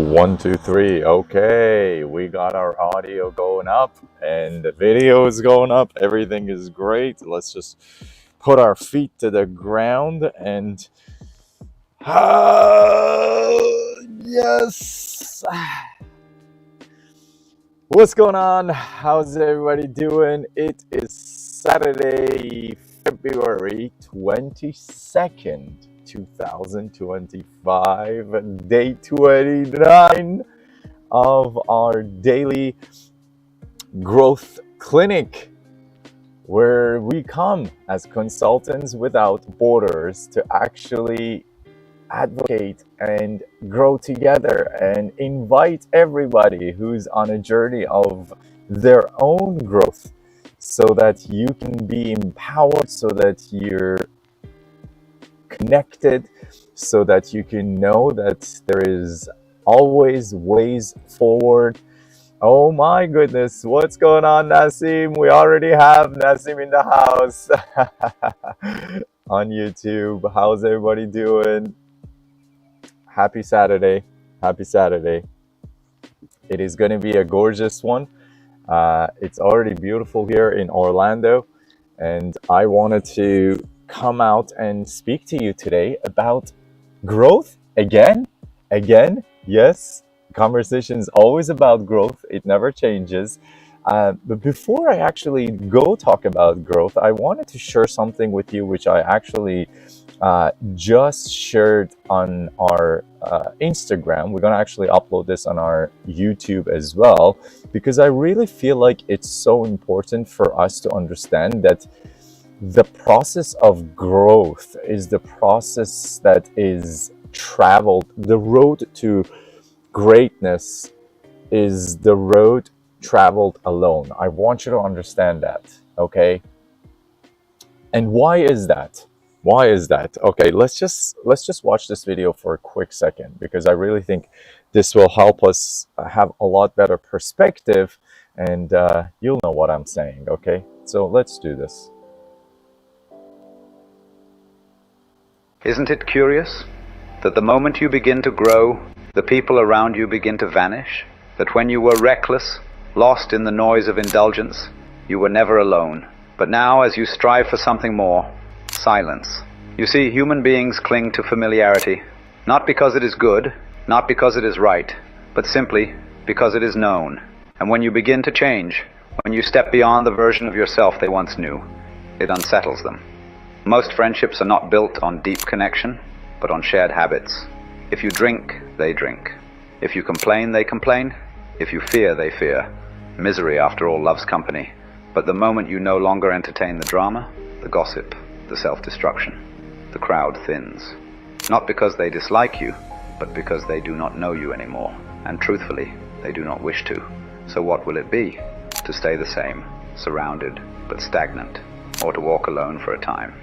One, two, three. Okay, we got our audio going up and the video is going up. Everything is great. Let's just put our feet to the ground and yes. What's going on? How's everybody doing? It is Saturday, February 22nd, 2025, day 29 of our daily growth clinic, where we come as consultants without borders to actually advocate and grow together and invite everybody who's on a journey of their own growth so that you can be empowered, so that you're connected, so that you can know that there is always ways forward. Oh my goodness, what's going on, Nassim? We already have Nassim in the house on YouTube. How's everybody doing? Happy Saturday. Happy Saturday. It is going to be a gorgeous one. It's already beautiful here in Orlando, and I wanted to come out and speak to you today about growth again. Yes, conversation is always about growth. It never changes. But before I actually go talk about growth, I wanted to share something with you, which I actually just shared on our Instagram. We're going to actually upload this on our YouTube as well, because I really feel like it's so important for us to understand that the process of growth is the process that is traveled. The road to greatness is the road traveled alone. I want you to understand that, okay? And why is that? Why is that? Okay, let's just watch this video for a quick second, because I really think this will help us have a lot better perspective, and you'll know what I'm saying, okay? So let's do this. Isn't it curious that the moment you begin to grow, the people around you begin to vanish? That when you were reckless, lost in the noise of indulgence, you were never alone. But now, as you strive for something more, silence. You see, human beings cling to familiarity, not because it is good, not because it is right, but simply because it is known. And when you begin to change, when you step beyond the version of yourself they once knew, it unsettles them. Most friendships are not built on deep connection, but on shared habits. If you drink, they drink. If you complain, they complain. If you fear, they fear. Misery, after all, loves company. But the moment you no longer entertain the drama, the gossip, the self-destruction, the crowd thins. Not because they dislike you, but because they do not know you anymore. And truthfully, they do not wish to. So what will it be? To stay the same, surrounded, but stagnant, or to walk alone for a time,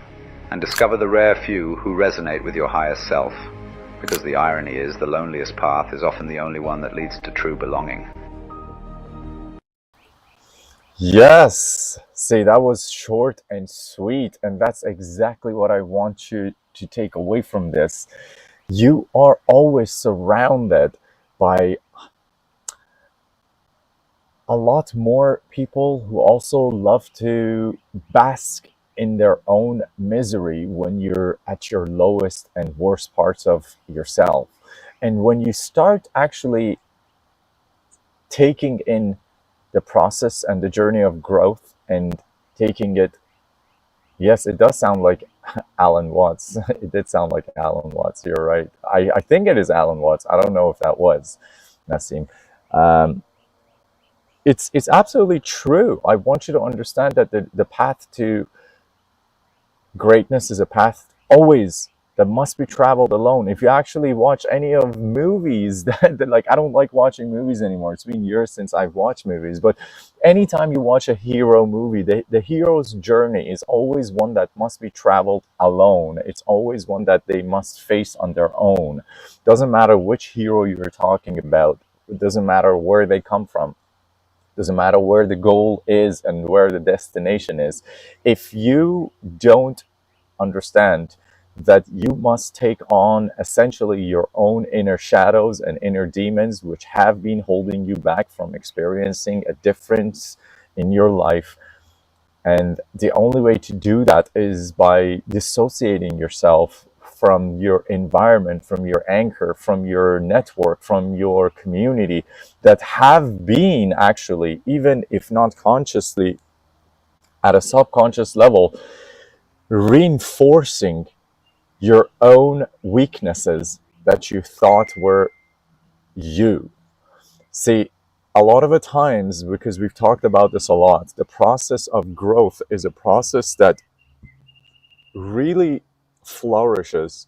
and discover the rare few who resonate with your highest self, because the irony is the loneliest path is often the only one that leads to true belonging. Yes, see, that was short and sweet, and that's exactly what I want you to take away from this. You are always surrounded by a lot more people who also love to bask in their own misery when you're at your lowest and worst parts of yourself. And when you start actually taking in the process and the journey of growth and taking it, yes, it does sound like Alan Watts. It did sound like Alan Watts. You're right. I think it is Alan Watts. I don't know if that was Nassim. It's absolutely true. I want you to understand that the path to greatness is a path always that must be traveled alone. If you actually watch any of movies that like, I don't like watching movies anymore. It's been years since I've watched movies, but anytime you watch a hero movie, the hero's journey is always one that must be traveled alone. It's always one that they must face on their own. Doesn't matter which hero you're talking about. It doesn't matter where they come from. Doesn't matter where the goal is and where the destination is. If you don't understand that you must take on essentially your own inner shadows and inner demons, which have been holding you back from experiencing a difference in your life. And the only way to do that is by dissociating yourself from your environment, from your anchor, from your network, from your community that have been actually, even if not consciously, at a subconscious level, reinforcing your own weaknesses that you thought were you. See, a lot of the times, because we've talked about this a lot, the process of growth is a process that really flourishes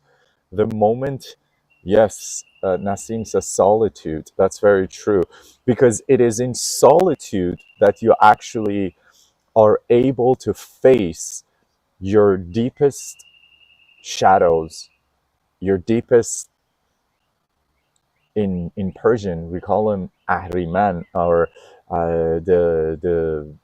the moment, yes, Nassim says solitude. That's very true. Because it is in solitude that you actually are able to face your deepest shadows, your deepest, in Persian we call him Ahriman, or the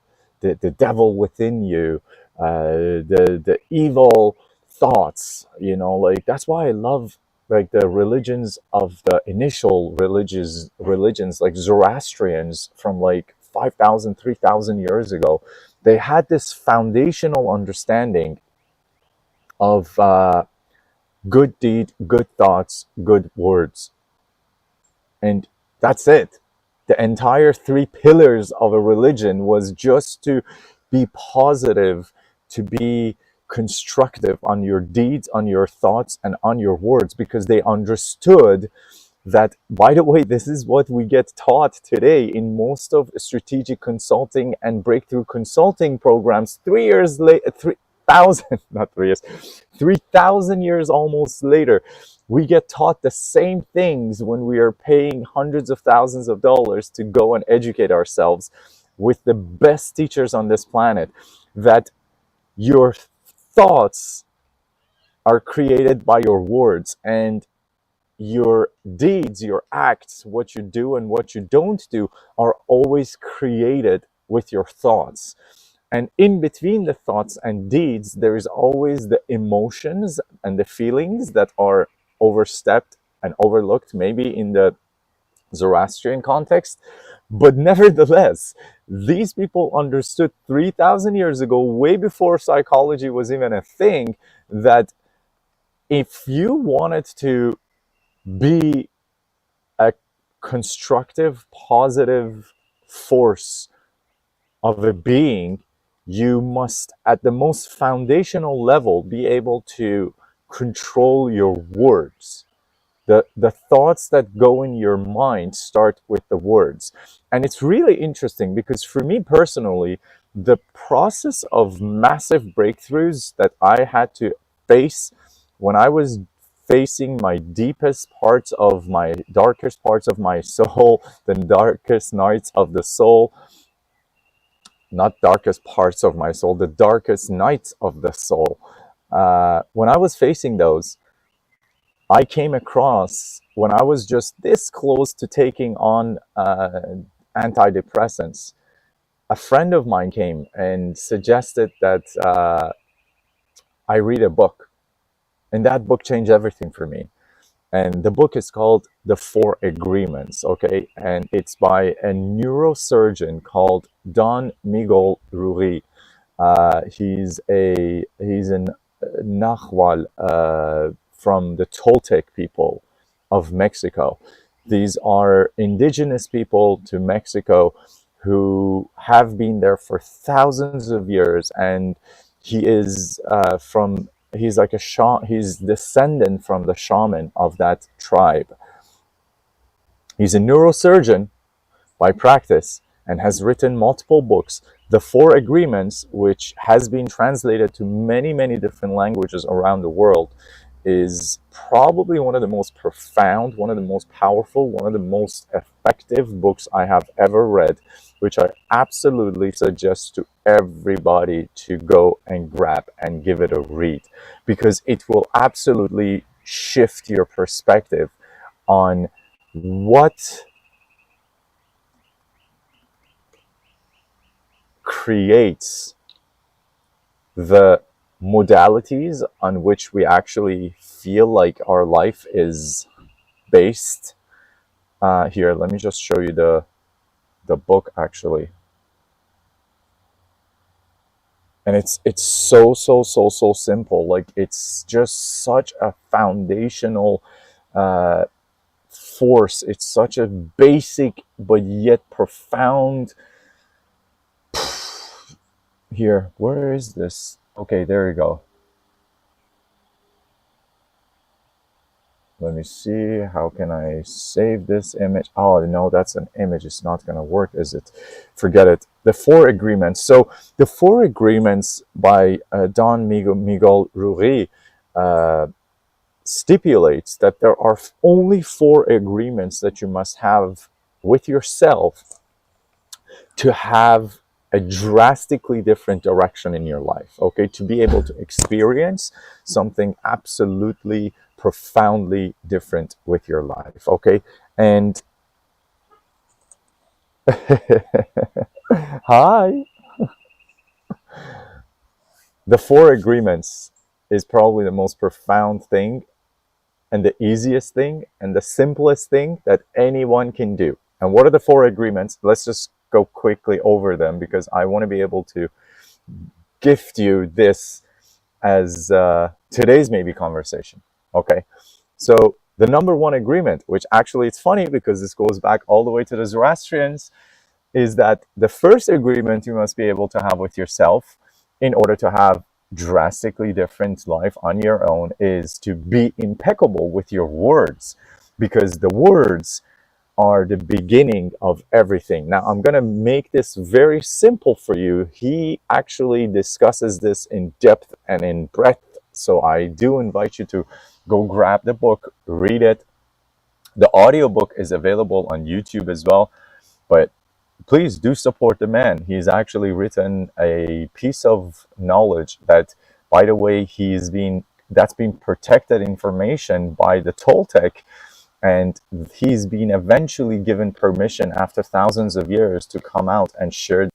devil within you, the evil thoughts. You know, like that's why I love like the religions of the initial religions like Zoroastrians from like 5,000, 3,000 years ago. They had this foundational understanding of good deed, good thoughts, good words, and that's it. The entire three pillars of a religion was just to be positive, to be constructive on your deeds, on your thoughts, and on your words, because they understood that, by the way, this is what we get taught today in most of strategic consulting and breakthrough consulting programs. 3 years later, 3,000, not 3 years, 3,000 years almost later, we get taught the same things when we are paying hundreds of thousands of dollars to go and educate ourselves with the best teachers on this planet, that your thoughts are created by your words, and your deeds, your acts, what you do and what you don't do, are always created with your thoughts. And in between the thoughts and deeds, there is always the emotions and the feelings that are overstepped and overlooked, maybe in the Zoroastrian context. But nevertheless, these people understood 3,000 years ago, way before psychology was even a thing, that if you wanted to be a constructive, positive force of a being, you must, at the most foundational level, be able to control your words. The thoughts that go in your mind start with the words. And it's really interesting because for me personally, the process of massive breakthroughs that I had to face when I was facing my deepest parts of my darkest parts of my soul, the darkest nights of the soul, not darkest parts of my soul, the darkest nights of the soul. When I was facing those, I came across, when I was just this close to taking on antidepressants, a friend of mine came and suggested that I read a book. And that book changed everything for me. And the book is called The Four Agreements, okay? And it's by a neurosurgeon called Don Miguel Ruiz. He's an Nahual from the Toltec people of Mexico. These are indigenous people to Mexico who have been there for thousands of years, and he is he's like he's descendant from the shaman of that tribe. He's a neurosurgeon by practice and has written multiple books. The Four Agreements, which has been translated to many, many different languages around the world, is probably one of the most profound, one of the most powerful, one of the most effective books I have ever read, which I absolutely suggest to everybody to go and grab and give it a read, because it will absolutely shift your perspective on what creates the modalities on which we actually feel like our life is based. Here, let me just show you the book actually, and it's so simple. Like, it's just such a foundational uh, force. It's such a basic but yet profound. Here, where is this? Okay, there you go. Let me see. How can I save this image? Oh, no, that's an image. It's not going to work, is it? Forget it. The Four Agreements. So, the Four Agreements by Don Miguel Ruiz stipulates that there are only four agreements that you must have with yourself to have a drastically different direction in your life, okay? To be able to experience something absolutely profoundly different with your life, okay? And hi. The Four Agreements is probably the most profound thing and the easiest thing and the simplest thing that anyone can do. And what are the Four Agreements? Let's just go quickly over them, because I want to be able to gift you this as today's maybe conversation. Okay, so the number one agreement, which actually it's funny because this goes back all the way to the Zoroastrians, is that the first agreement you must be able to have with yourself in order to have drastically different life on your own is to be impeccable with your words, because the words are the beginning of everything. Now, I'm going to make this very simple for you. He actually discusses this in depth and in breadth. So I do invite you to go grab the book, read it. The audiobook is available on YouTube as well. But please do support the man. He's actually written a piece of knowledge that, by the way, that's been protected information by the Toltec, and he's been eventually given permission after thousands of years to come out and share.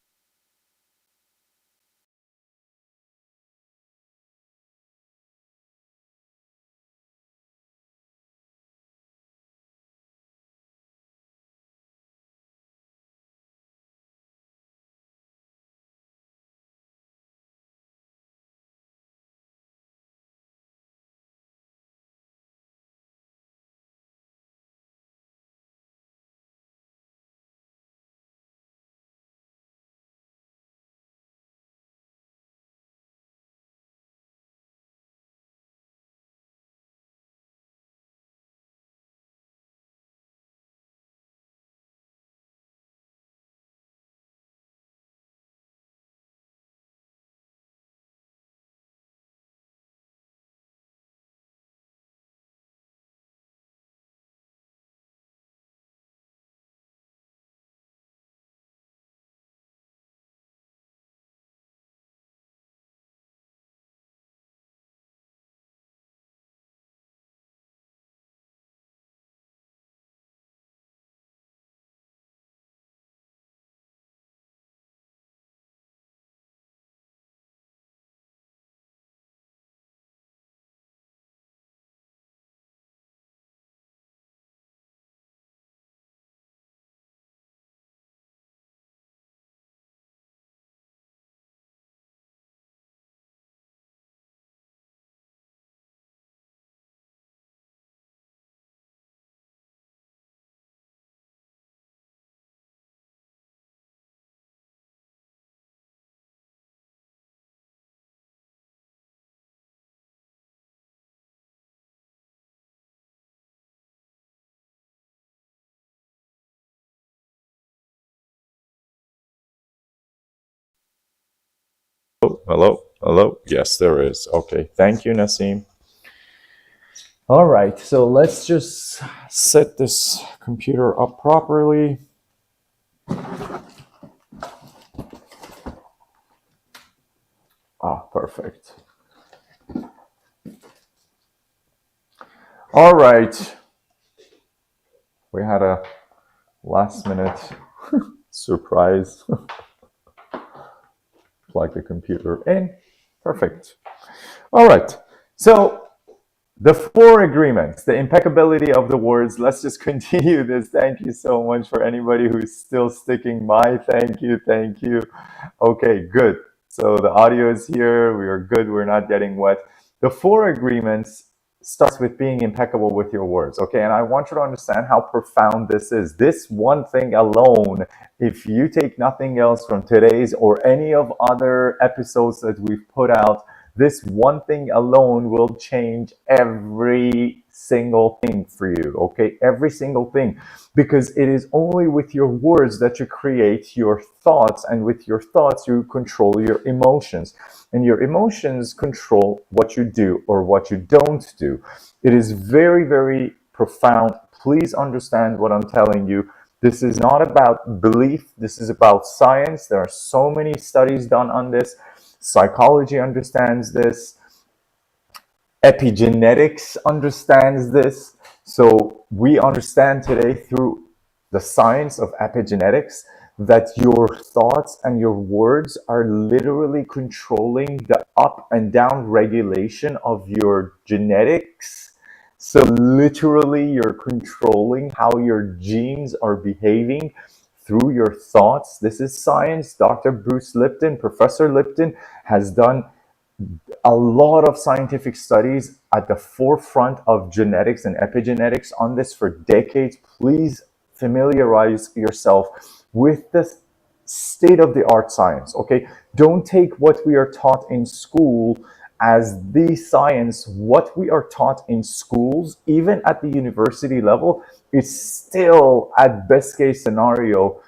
Oh, hello, hello. Yes, there is. Okay, thank you, Nassim. All right, so let's just set this computer up properly. Ah, perfect. All right. We had a last minute surprise. Plug the computer in. Perfect. All right. So the four agreements, the impeccability of the words. Let's just continue this. Thank you so much for anybody who's still sticking by. Thank you. Thank you. Okay, good. So the audio is here. We are good. We're not getting wet. The four agreements starts with being impeccable with your words. Okay, and I want you to understand how profound this is. This one thing alone, if you take nothing else from today's or any of other episodes that we've put out, this one thing alone will change every single thing for you. Okay, every single thing, because it is only with your words that you create your thoughts, and with your thoughts you control your emotions, and your emotions control what you do or what you don't do. It is very, very profound. Please understand what I'm telling you. This is not about belief. This is about science. There are so many studies done on this. Psychology understands this. Epigenetics understands this. So we understand today through the science of epigenetics that your thoughts and your words are literally controlling the up and down regulation of your genetics. So literally you're controlling how your genes are behaving through your thoughts. This is science. Dr. Bruce Lipton, Professor Lipton, has done a lot of scientific studies at the forefront of genetics and epigenetics on this for decades. Please familiarize yourself with this state of the art science. Okay, don't take what we are taught in school as the science. What we are taught in schools, even at the university level, is still, at best case scenario,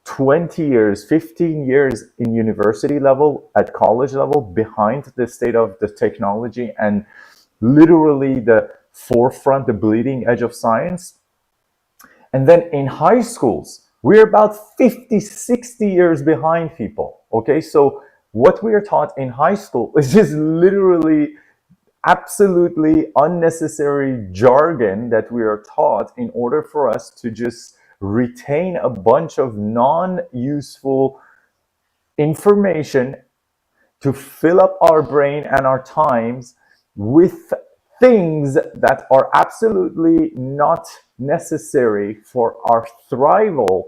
20 years, 15 years in university level, at college level, behind the state of the technology and literally the forefront, the bleeding edge of science. And then in high schools, we're about 50, 60 years behind people. Okay, so what we are taught in high school is just literally absolutely unnecessary jargon that we are taught in order for us to just retain a bunch of non-useful information to fill up our brain and our times with things that are absolutely not necessary for our thrival.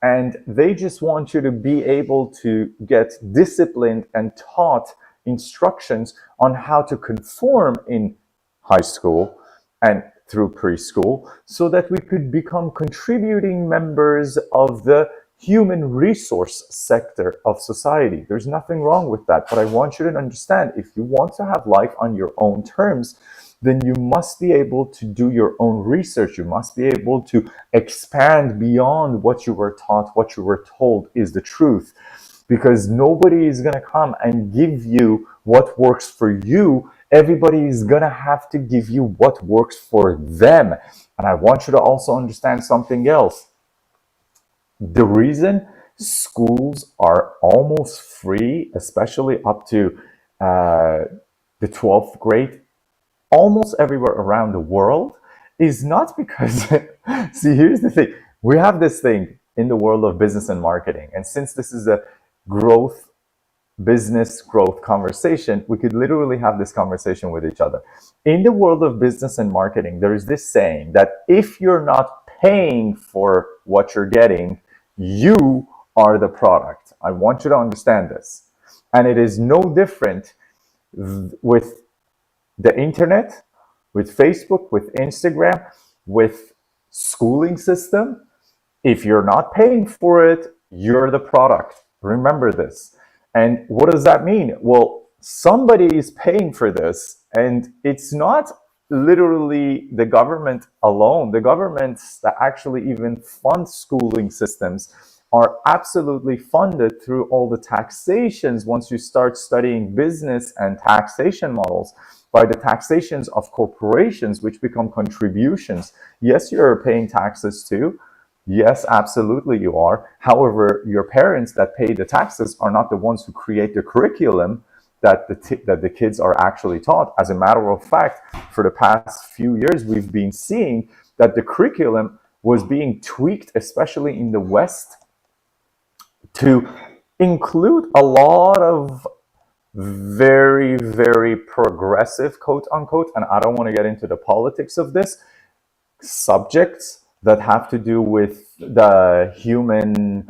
And they just want you to be able to get disciplined and taught instructions on how to conform in high school and through preschool, so that we could become contributing members of the human resource sector of society. There's nothing wrong with that, but I want you to understand, if you want to have life on your own terms, then you must be able to do your own research. You must be able to expand beyond what you were taught, what you were told is the truth, because nobody is going to come and give you what works for you. Everybody is going to have to give you what works for them. And I want you to also understand something else. The reason schools are almost free, especially up to the 12th grade, almost everywhere around the world, is not because, see, here's the thing. We have this thing in the world of business and marketing. And since this is a business growth conversation, we could literally have this conversation with each other. In the world of business and marketing, there is this saying that if you're not paying for what you're getting, you are the product. I want you to understand this. And it is no different with the internet, with Facebook, with Instagram, with schooling system. If you're not paying for it, you're the product. Remember this. And what does that mean? Well, somebody is paying for this, and it's not literally the government alone. The governments that actually even fund schooling systems are absolutely funded through all the taxations. Once you start studying business and taxation models, by the taxations of corporations, which become contributions. Yes, you're paying taxes too. Yes, absolutely you are. However, your parents that pay the taxes are not the ones who create the curriculum that the kids are actually taught. As a matter of fact, for the past few years, we've been seeing that the curriculum was being tweaked, especially in the West, to include a lot of very, very progressive, quote unquote, and I don't want to get into the politics of this, subjects that have to do with the human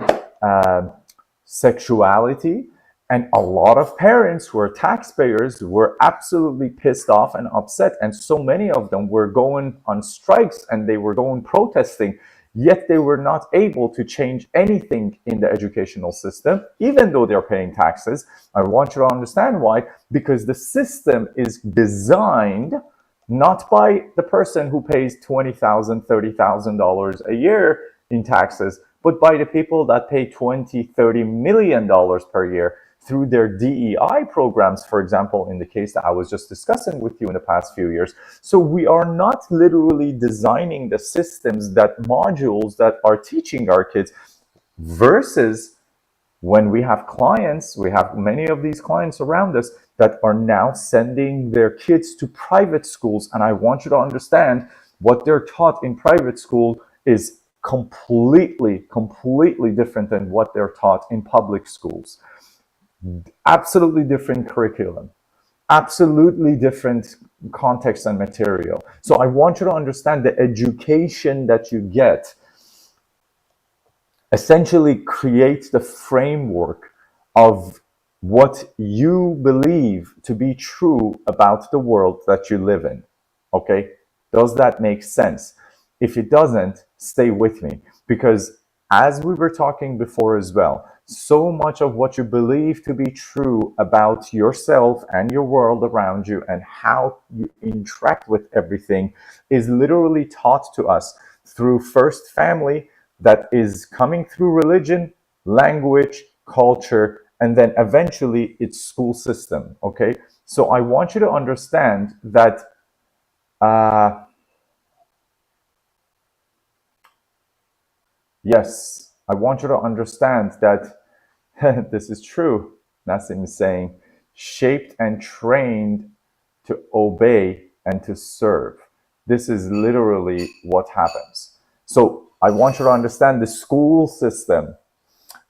sexuality. And a lot of parents who are taxpayers were absolutely pissed off and upset. And so many of them were going on strikes and they were going protesting, yet they were not able to change anything in the educational system, even though they're paying taxes. I want you to understand why, because the system is designed not by the person who pays $20,000, $30,000 a year in taxes, but by the people that pay $20, $30 million per year through their DEI programs, for example, in the case that I was just discussing with you in the past few years. So we are not literally designing the systems, that modules that are teaching our kids, versus when we have clients, we have many of these clients around us that are now sending their kids to private schools. And I want you to understand, what they're taught in private school is completely different than what they're taught in public schools. Absolutely different curriculum, absolutely different context and material. So I want you to understand, the education that you get essentially creates the framework of what you believe to be true about the world that you live in. Okay? Does that make sense? If it doesn't, stay with me, because as we were talking before as well, so much of what you believe to be true about yourself and your world around you and how you interact with everything is literally taught to us through first family, that is coming through religion, language, culture, and then eventually it's school system. Okay, so I want you to understand that yes, I want you to understand that this is true. Nassim is saying, shaped and trained to obey and to serve. This is literally what happens. So I want you to understand, the school system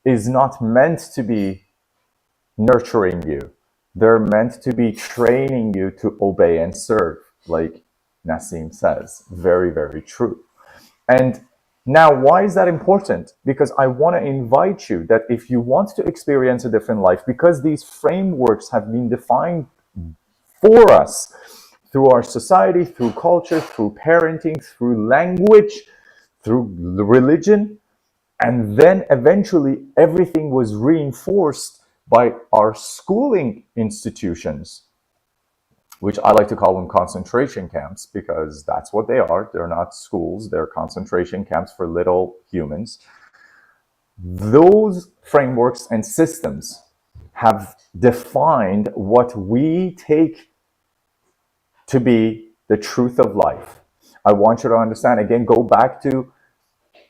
is not meant to be nurturing you. They're meant to be training you to obey and serve, like Nassim says. Very, very true. And now, why is that important? Because I want to invite you that if you want to experience a different life, because these frameworks have been defined for us through our society, through culture, through parenting, through language, through religion, and then eventually everything was reinforced by our schooling institutions, which I like to call them concentration camps, because that's what they are. They're not schools, they're concentration camps for little humans. Those frameworks and systems have defined what we take to be the truth of life. I want you to understand, again, go back to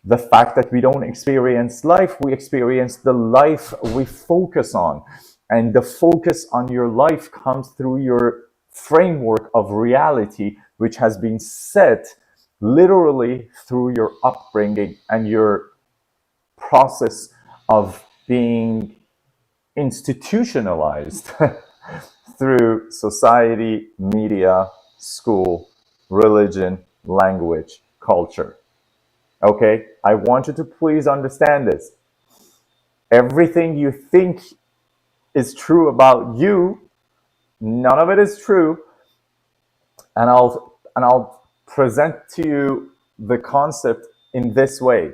the fact that we don't experience life, we experience the life we focus on. And the focus on your life comes through your framework of reality, which has been set literally through your upbringing and your process of being institutionalized through society, media, school, religion, language, culture. Okay, I want you to please understand this. Everything you think is true about you, none of it is true. And I'll present to you the concept in this way.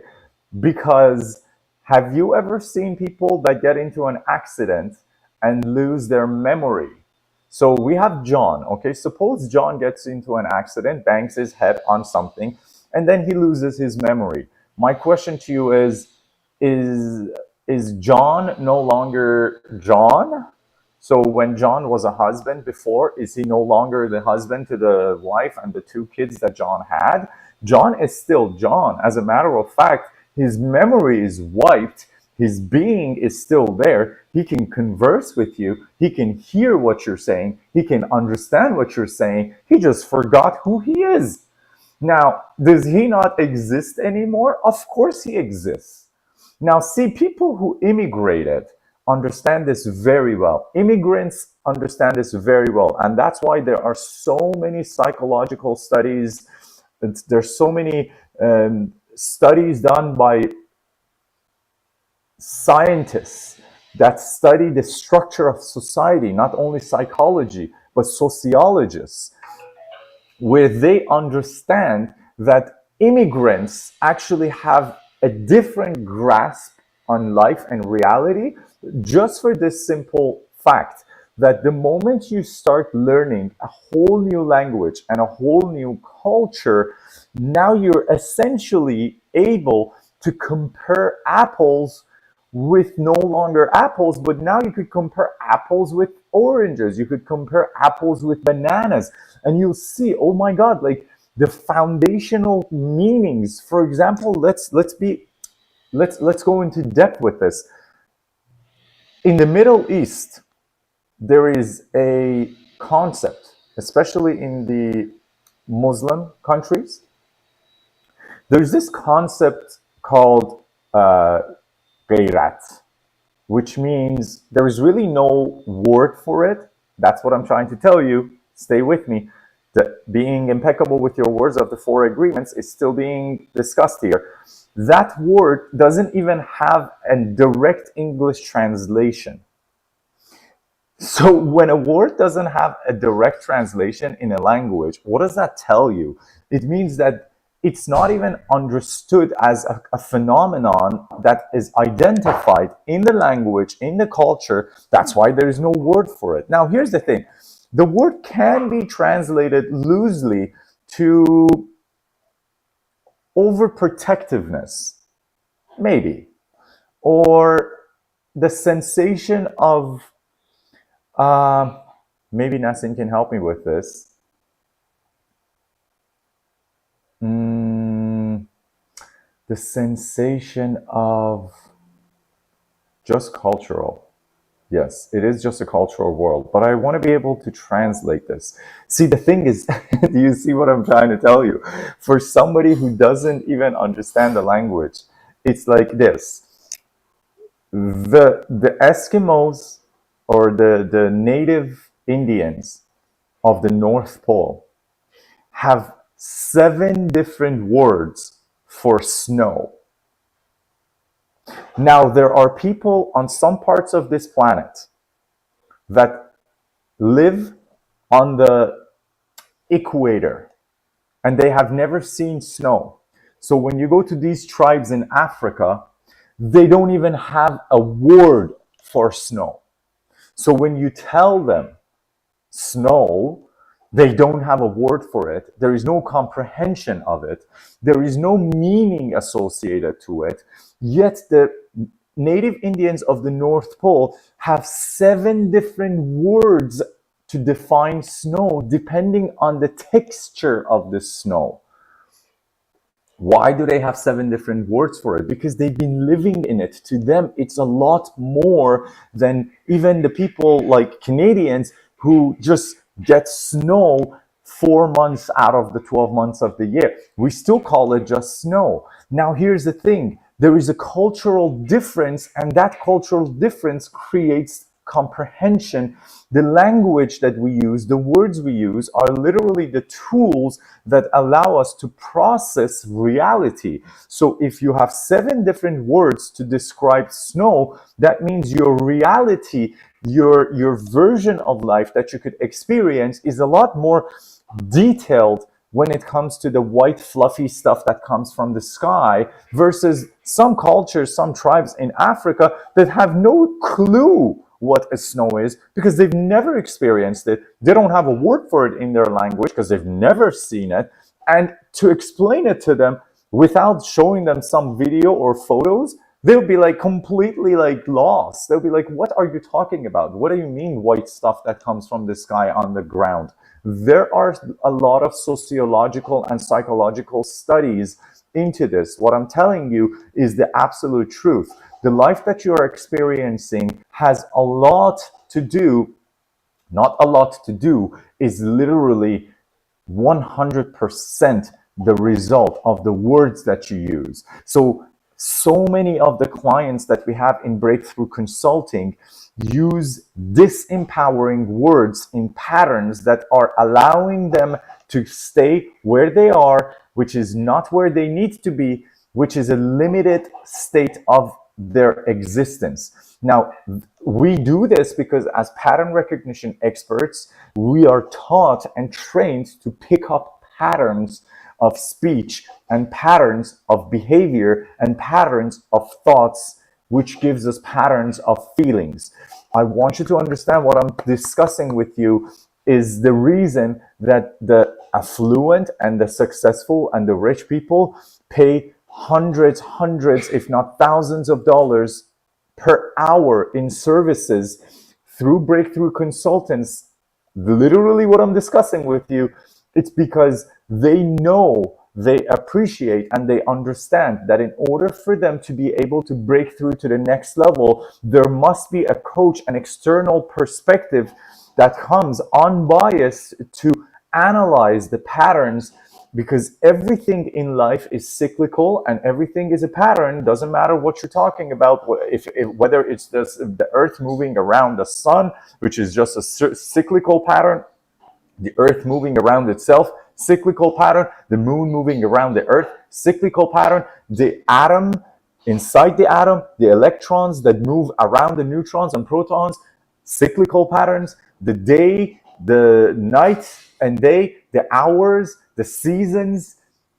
Because have you ever seen people that get into an accident and lose their memory? So we have John, okay? Suppose John gets into an accident, bangs his head on something, and then he loses his memory. My question to you is John no longer John? So when John was a husband before, is he no longer the husband to the wife and the two kids that John had? John is still John. As a matter of fact, his memory is wiped. His being is still there. He can converse with you. He can hear what you're saying. He can understand what you're saying. He just forgot who he is. Now, does he not exist anymore? Of course he exists. Now, see, people who immigrated understand this very well. Immigrants understand this very well. And that's why there are so many psychological studies. There's so many studies done by scientists that study the structure of society, not only psychology, but sociologists, where they understand that immigrants actually have a different grasp on life and reality, just for this simple fact that the moment you start learning a whole new language and a whole new culture, now you're essentially able to compare apples with no longer apples, but now you could compare apples with oranges, you could compare apples with bananas, and you'll see, oh my god, like the foundational meanings. For example, let's go into depth with this. In the Middle East, there is a concept, especially in the Muslim countries, there's this concept called غیرت, which means there is really no word for it. That's what I'm trying to tell you. Stay with me. That being impeccable with your words of the 4 agreements is still being discussed here. That word doesn't even have a direct English translation. So when a word doesn't have a direct translation in a language, what does that tell you? It means that it's not even understood as a phenomenon that is identified in the language, in the culture. That's why there is no word for it. Now, here's the thing. The word can be translated loosely to overprotectiveness, maybe, or the sensation of, maybe Nassim can help me with this. The sensation of just cultural. Yes, it is just a cultural world, but I want to be able to translate this. See, the thing is, do you see what I'm trying to tell you? For somebody who doesn't even understand the language, it's like this. The Eskimos or the native Indians of the North Pole have 7 different words for snow. Now, there are people on some parts of this planet that live on the equator and they have never seen snow. So when you go to these tribes in Africa, they don't even have a word for snow. So when you tell them snow, they don't have a word for it. There is no comprehension of it. There is no meaning associated to it. Yet the native Indians of the North Pole have 7 different words to define snow depending on the texture of the snow. Why do they have 7 different words for it? Because they've been living in it. To them, it's a lot more than even the people like Canadians who just get snow 4 months out of the 12 months of the year. We still call it just snow. Now, here's the thing. There is a cultural difference, and that cultural difference creates comprehension. The language that we use, the words we use, are literally the tools that allow us to process reality. So if you have 7 different words to describe snow, that means your reality, your version of life that you could experience is a lot more detailed when it comes to the white fluffy stuff that comes from the sky versus some cultures, some tribes in Africa that have no clue what a snow is because they've never experienced it. They don't have a word for it in their language because they've never seen it. And to explain it to them without showing them some video or photos, they'll be like completely like lost. They'll be like, what are you talking about? What do you mean white stuff that comes from the sky on the ground? There are a lot of sociological and psychological studies into this. What I'm telling you is the absolute truth. The life that you are experiencing has a lot to do, not a lot to do, is literally 100% the result of the words that you use. So So many of the clients that we have in breakthrough consulting use disempowering words in patterns that are allowing them to stay where they are, which is not where they need to be, which is a limited state of their existence. Now, we do this because as pattern recognition experts, we are taught and trained to pick up patterns of speech and patterns of behavior and patterns of thoughts, which gives us patterns of feelings. I want you to understand what I'm discussing with you is the reason that the affluent and the successful and the rich people pay hundreds, if not thousands of dollars per hour in services through breakthrough consultants. Literally what I'm discussing with you, it's because they know, they appreciate, and they understand that in order for them to be able to break through to the next level, there must be a coach, an external perspective that comes unbiased to analyze the patterns, because everything in life is cyclical and everything is a pattern. Doesn't matter what you're talking about, whether it's the earth moving around the sun, which is just a cyclical pattern, the earth moving around itself, cyclical pattern, the moon moving around the earth, cyclical pattern, the atom, inside the atom, the electrons that move around the neutrons and protons, cyclical patterns, the day, the night and day, the hours, the seasons,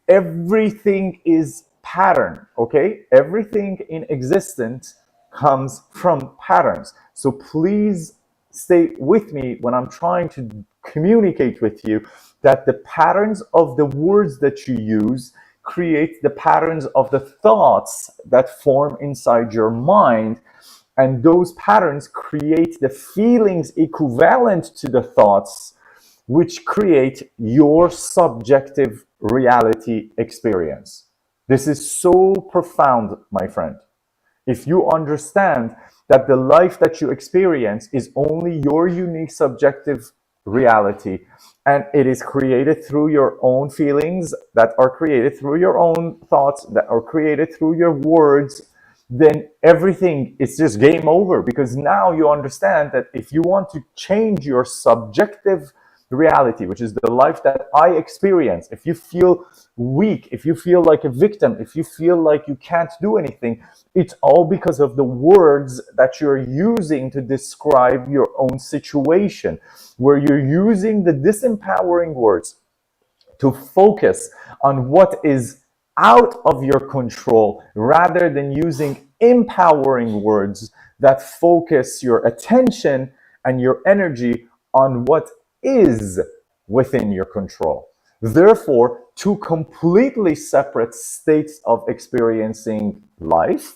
everything is pattern, okay? Everything in existence comes from patterns. So please stay with me when I'm trying to communicate with you that the patterns of the words that you use create the patterns of the thoughts that form inside your mind, and those patterns create the feelings equivalent to the thoughts, which create your subjective reality experience. This is so profound, my friend. If you understand that the life that you experience is only your unique subjective reality, and it is created through your own feelings that are created through your own thoughts that are created through your words, then everything is just game over, because now you understand that if you want to change your subjective reality, which is the life that I experience, if you feel weak, if you feel like a victim, if you feel like you can't do anything, it's all because of the words that you're using to describe your own situation, where you're using the disempowering words to focus on what is out of your control rather than using empowering words that focus your attention and your energy on what is within your control. Therefore, two completely separate states of experiencing life,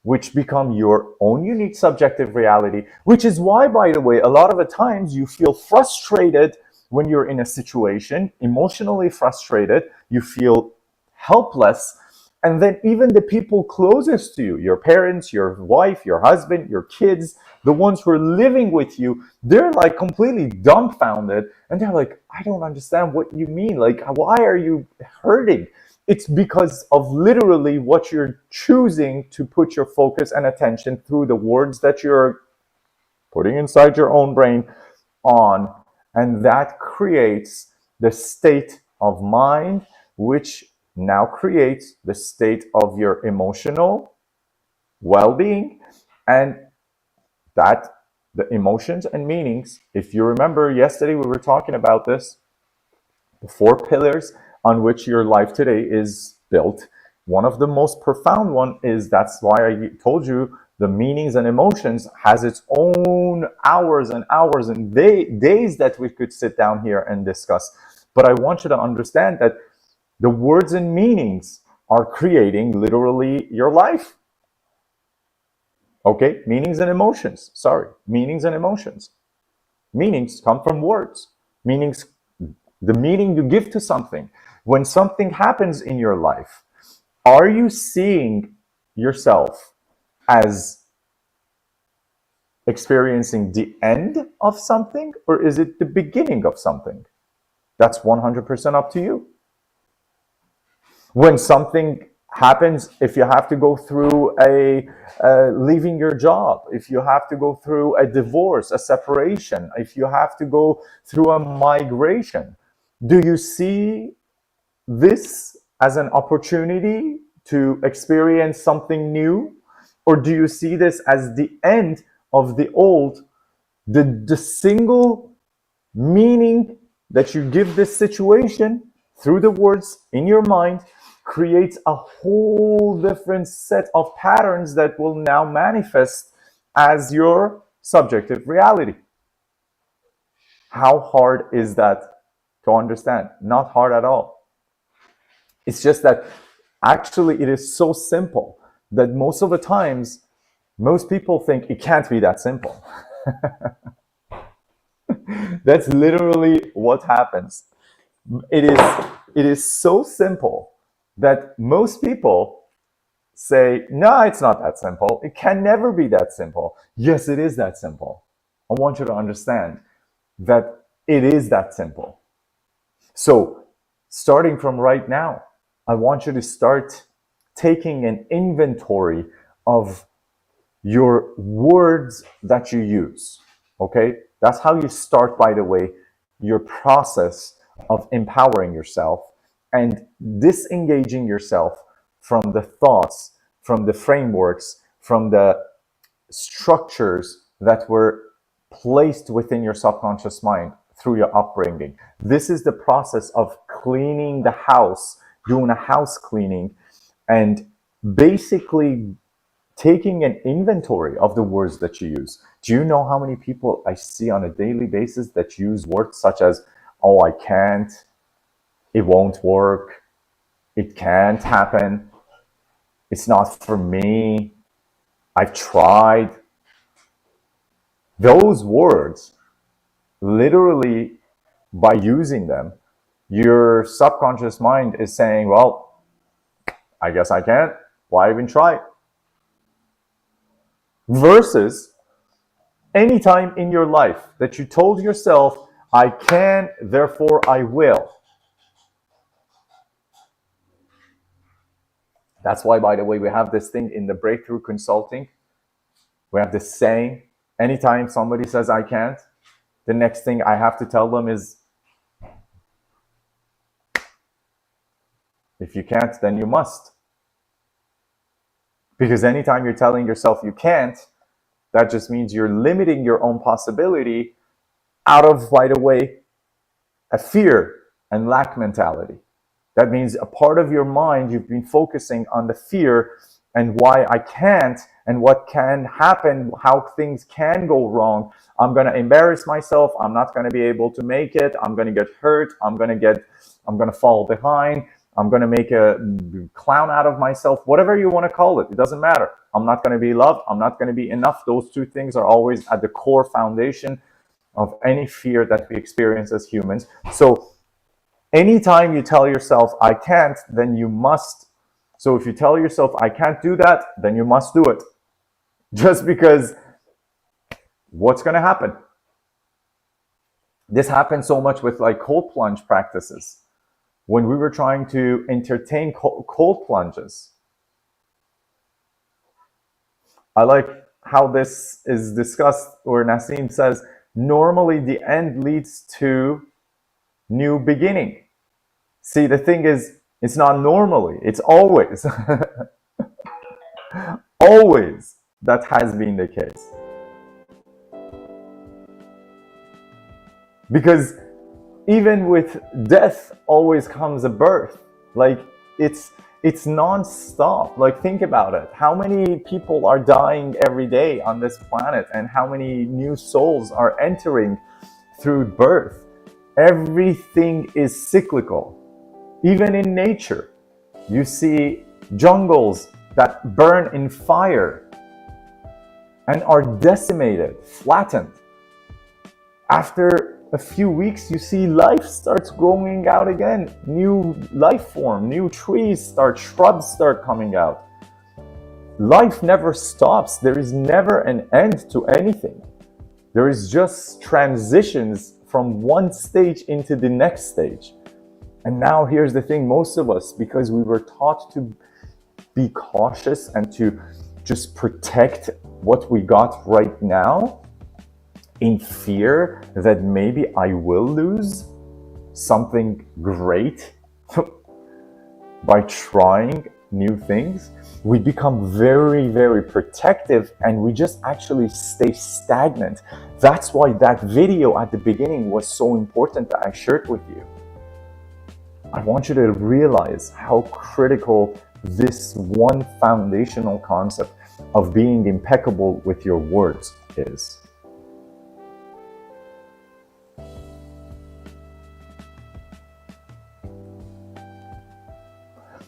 which become your own unique subjective reality, which is why, by the way, a lot of the times you feel frustrated when you're in a situation, emotionally frustrated, you feel helpless, and then even the people closest to you, your parents, your wife, your husband, your kids, the ones who are living with you, they're like completely dumbfounded, and they're like, I don't understand what you mean. Like, why are you hurting? It's because of literally what you're choosing to put your focus and attention through the words that you're putting inside your own brain on. And that creates the state of mind, which now creates the state of your emotional well-being. And that the emotions and meanings, if you remember yesterday we were talking about this, the 4 pillars on which your life today is built. One of the most profound one is, that's why I told you, the meanings and emotions has its own hours and hours and days that we could sit down here and discuss. But I want you to understand that the words and meanings are creating literally your life. Okay, meanings and emotions. Sorry, meanings and emotions. Meanings come from words. Meanings, the meaning you give to something. When something happens in your life, are you seeing yourself as experiencing the end of something, or is it the beginning of something? That's 100% up to you. When something happens if you have to go through leaving your job, if you have to go through a divorce, a separation, if you have to go through a migration. Do you see this as an opportunity to experience something new? Or do you see this as the end of the old, the single meaning that you give this situation through the words in your mind creates a whole different set of patterns that will now manifest as your subjective reality? How hard is that to understand? Not hard at all. It's just that actually it is so simple that most of the times, most people think it can't be that simple. That's literally what happens. It is so simple that most people say, no, it's not that simple. It can never be that simple. Yes, it is that simple. I want you to understand that it is that simple. So, starting from right now, I want you to start taking an inventory of your words that you use. Okay? That's how you start, by the way, your process of empowering yourself and disengaging yourself from the thoughts, from the frameworks, from the structures that were placed within your subconscious mind through your upbringing. This is the process of cleaning the house, doing a house cleaning, and basically taking an inventory of the words that you use. Do you know how many people I see on a daily basis that use words such as, oh, I can't, it won't work, it can't happen, it's not for me, I've tried. Those words, literally, by using them, your subconscious mind is saying, well, I guess I can't, why even try? Versus any time in your life that you told yourself, I can, therefore I will. That's why, by the way, we have this thing in the breakthrough consulting. We have this saying, anytime somebody says I can't, the next thing I have to tell them is, if you can't, then you must. Because anytime you're telling yourself you can't, that just means you're limiting your own possibility out of, by the way, a fear and lack mentality. That means a part of your mind, you've been focusing on the fear and why I can't and what can happen, how things can go wrong. I'm going to embarrass myself. I'm not going to be able to make it. I'm going to get hurt. I'm going to fall behind. I'm going to make a clown out of myself, whatever you want to call it. It doesn't matter. I'm not going to be loved. I'm not going to be enough. Those two things are always at the core foundation of any fear that we experience as humans. So anytime you tell yourself, I can't, then you must. So if you tell yourself, I can't do that, then you must do it. Just because what's going to happen? This happens so much with like cold plunge practices. When we were trying to entertain cold plunges, I like how this is discussed, where Nassim says, normally the end leads to new beginning. See, the thing is, it's not normally, it's always. Always that has been the case. Because even with death always comes a birth. Like it's non-stop. Like think about it. How many people are dying every day on this planet, and how many new souls are entering through birth? Everything is cyclical. Even in nature, you see jungles that burn in fire and are decimated, flattened. After a few weeks, you see life starts growing out again. New life form, new trees start, shrubs start coming out. Life never stops. There is never an end to anything. There is just transitions from one stage into the next stage. And now here's the thing, most of us, because we were taught to be cautious and to just protect what we got right now in fear that maybe I will lose something great by trying new things, we become very, very protective and we just actually stay stagnant. That's why that video at the beginning was so important that I shared with you. I want you to realize how critical this one foundational concept of being impeccable with your words is.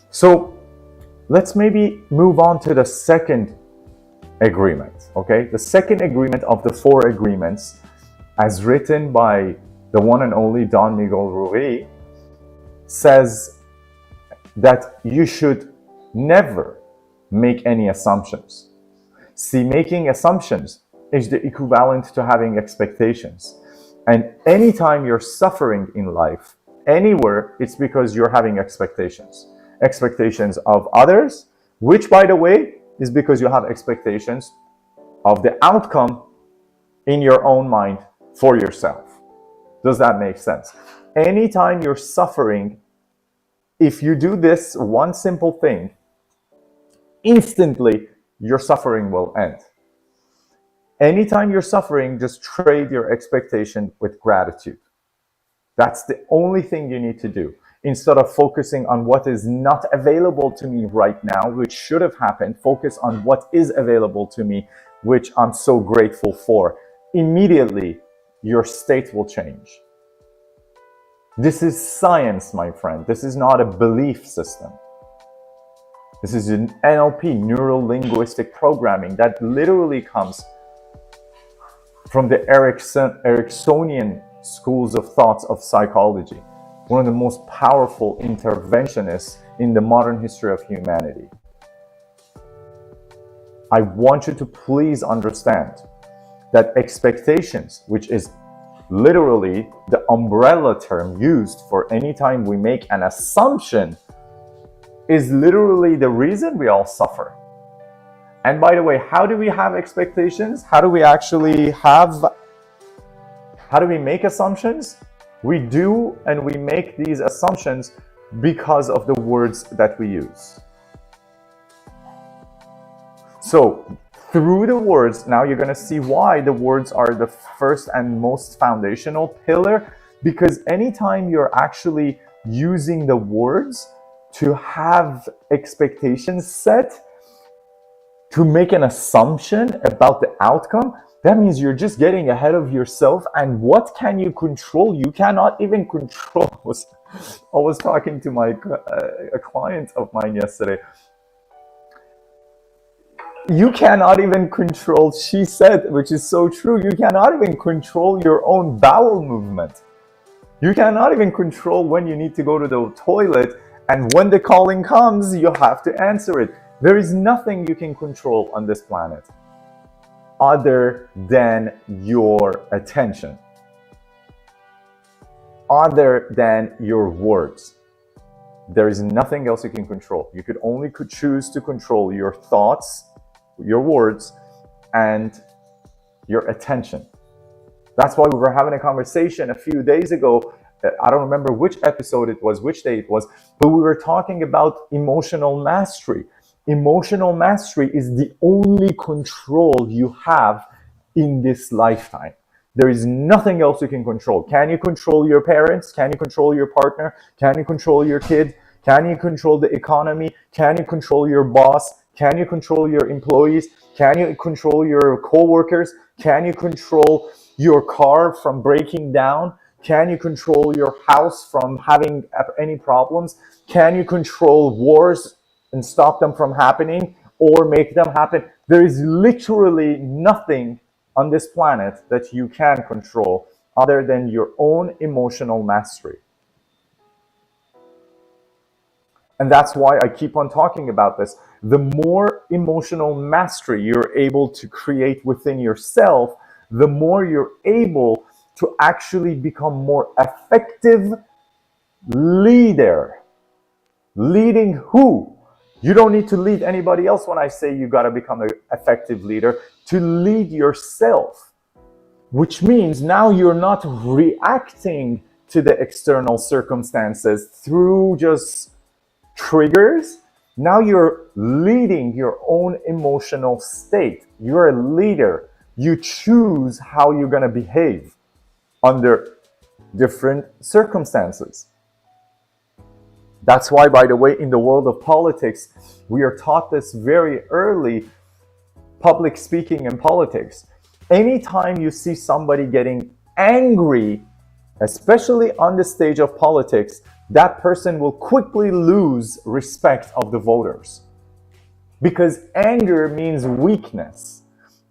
So let's maybe move on to the second agreement, okay? The second agreement of the 4 agreements, as written by the one and only Don Miguel Ruiz, says that you should never make any assumptions. See, making assumptions is the equivalent to having expectations. And anytime you're suffering in life, anywhere, it's because you're having expectations. Expectations of others, which, by the way, is because you have expectations of the outcome in your own mind for yourself. Does that make sense? Anytime you're suffering, if you do this one simple thing, instantly your suffering will end. Anytime you're suffering, just trade your expectation with gratitude. That's the only thing you need to do. Instead of focusing on what is not available to me right now, which should have happened, focus on what is available to me, which I'm so grateful for. Immediately, your state will change. This is science, my friend. This is not a belief system. This is an NLP, neuro-linguistic programming, that literally comes from the Ericksonian schools of thoughts of psychology. One of the most powerful interventionists in the modern history of humanity. I want you to please understand that expectations, which is literally the umbrella term used for any time we make an assumption, is literally the reason we all suffer. And by the way, how do we have expectations? How do we make assumptions? We do, and we make these assumptions because of the words that we use. So through the words, now you're going to see why the words are the first and most foundational pillar, because anytime you're actually using the words to have expectations set, to make an assumption about the outcome, that means you're just getting ahead of yourself. And what can you control? You cannot even control. I was talking to a client of mine yesterday. You cannot even control, she said, which is so true, you cannot even control your own bowel movement. You cannot even control when you need to go to the toilet, and when the calling comes, you have to answer it. There is nothing you can control on this planet other than your attention, other than your words. There is nothing else you can control. You could only choose to control your thoughts, your words, and your attention. That's why we were having a conversation a few days ago. I don't remember which episode it was, which day it was, but we were talking about emotional mastery. Emotional mastery is the only control you have in this lifetime. There is nothing else you can control. Can you control your parents? Can you control your partner? Can you control your kid? Can you control the economy? Can you control your boss? Can you control your employees? Can you control your co-workers? Can you control your car from breaking down? Can you control your house from having any problems? Can you control wars and stop them from happening or make them happen? There is literally nothing on this planet that you can control other than your own emotional mastery. And that's why I keep on talking about this. The more emotional mastery you're able to create within yourself, the more you're able to actually become more effective leader. Leading who? You don't need to lead anybody else when I say you got to become an effective leader, to lead yourself, which means now you're not reacting to the external circumstances through just triggers. Now you're leading your own emotional state. You're a leader. You choose how you're going to behave under different circumstances. That's why, by the way, in the world of politics, we are taught this very early, public speaking in politics. Anytime you see somebody getting angry, especially on the stage of politics, that person will quickly lose respect of the voters. Because anger means weakness.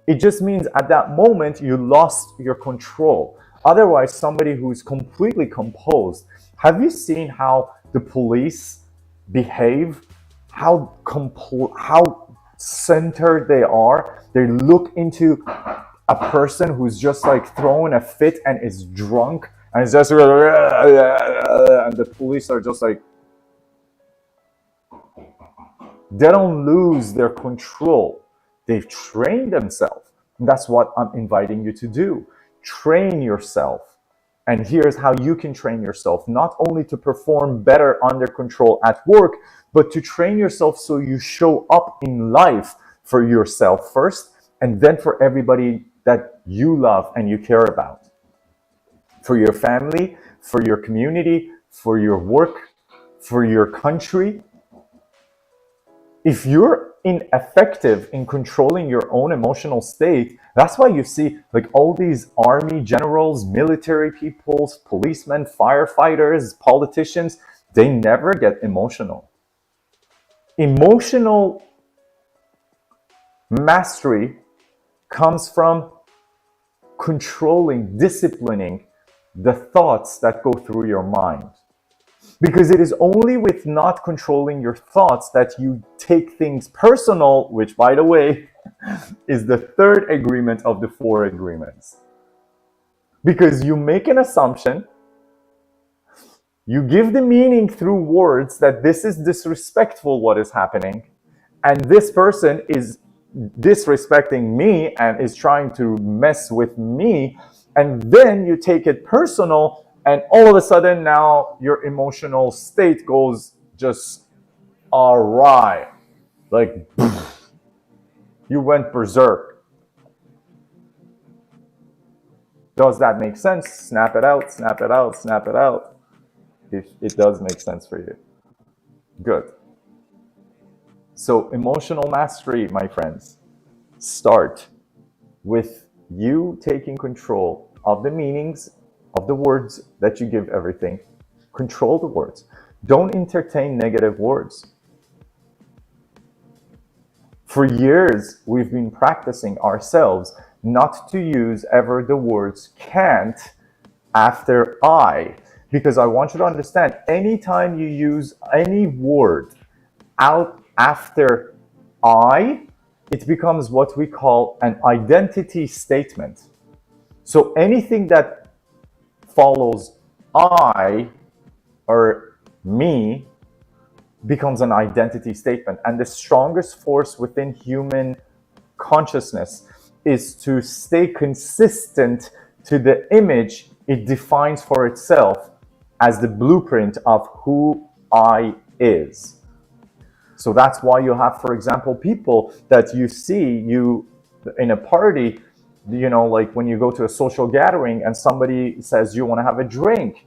It just means at that moment you lost your control. Otherwise, somebody who's completely composed, have you seen how the police behave? How centered they are? They look into a person who's just like throwing a fit and is drunk and it's just, and the police are just like, they don't lose their control. They've trained themselves. And that's what I'm inviting you to do. Train yourself. And here's how you can train yourself, not only to perform better under control at work, but to train yourself so you show up in life for yourself first, and then for everybody that you love and you care about. For your family, for your community, for your work, for your country. If you're ineffective in controlling your own emotional state, that's why you see like all these army generals, military people, policemen, firefighters, politicians, they never get emotional. Emotional mastery comes from controlling, disciplining the thoughts that go through your mind. Because it is only with not controlling your thoughts that you take things personal, which, by the way, is the third agreement of the 4 agreements. Because you make an assumption, you give the meaning through words that this is disrespectful what is happening, and this person is disrespecting me and is trying to mess with me, and then you take it personal. And all of a sudden now your emotional state goes just awry. Like, you went berserk. Does that make sense? Snap it out, snap it out, snap it out. If it does make sense for you. Good. So emotional mastery, my friends, start with you taking control of the meanings of the words that you give everything. Control the words. Don't entertain negative words. For years, we've been practicing ourselves not to use ever the words can't after I. Because I want you to understand, anytime you use any word out after I, it becomes what we call an identity statement. So anything that follows I or me becomes an identity statement. And the strongest force within human consciousness is to stay consistent to the image it defines for itself as the blueprint of who I is. So that's why you have, for example, people that you see you in a party, you know, like when you go to a social gathering and somebody says, you want to have a drink?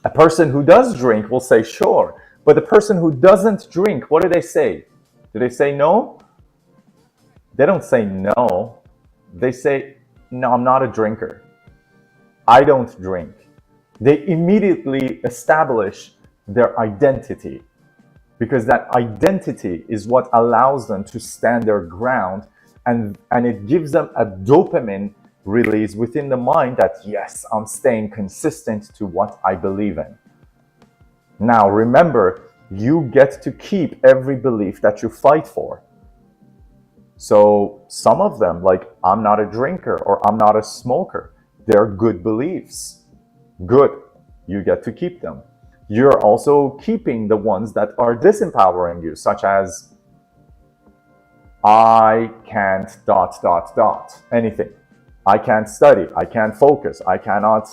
A person who does drink will say, sure. But the person who doesn't drink, what do they say? Do they say no? They don't say no. They say, no, I'm not a drinker. I don't drink. They immediately establish their identity, because that identity is what allows them to stand their ground. And it gives them a dopamine release within the mind that, yes, I'm staying consistent to what I believe in. Now, remember, you get to keep every belief that you fight for. So some of them, like I'm not a drinker or I'm not a smoker, they're good beliefs. Good. You get to keep them. you're also keeping the ones that are disempowering you, such as I can't ... anything. I can't study, I can't focus, I cannot